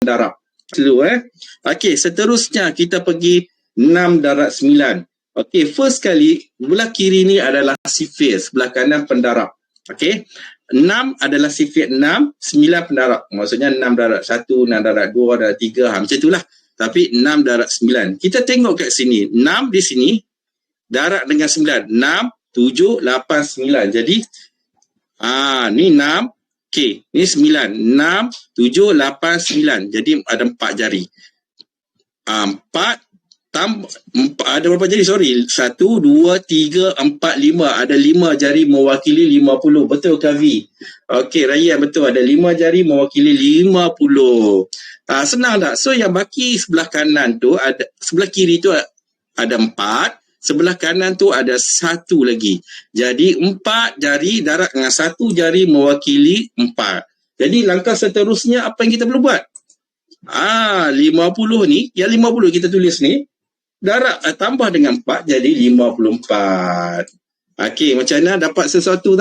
darab. Dulu Okey, seterusnya kita pergi 6 darab 9. Okey, first kali belah kiri ni adalah sifir, sebelah kanan pendarab. Okey. 6 adalah sifir 6, 9 pendarab. Maksudnya 6 darab 1, 6 darab 2, darab 3, macam itulah. Tapi 6 darab 9. Kita tengok kat sini, 6 di sini darab dengan 9. 6, 7, 8, 9. Jadi ni 6. Okey, ni 9. 6, 7, 8, 9. Jadi ada 4 jari. 4 ada berapa jari? Sorry. 1, 2, 3, 4, 5. Ada 5 jari mewakili 50. Betul ke V? Okey, Ryan betul. Ada 5 jari mewakili 50. Senang tak? So yang baki sebelah kanan tu, sebelah kiri tu ada 4. Sebelah kanan tu ada 1 lagi. Jadi 4 jari darab dengan 1 jari mewakili 4. Jadi langkah seterusnya apa yang kita perlu buat? 50 ni, yang 50 kita tulis ni, darab tambah dengan 4 jadi 54. Okey, macam mana dapat sesuatu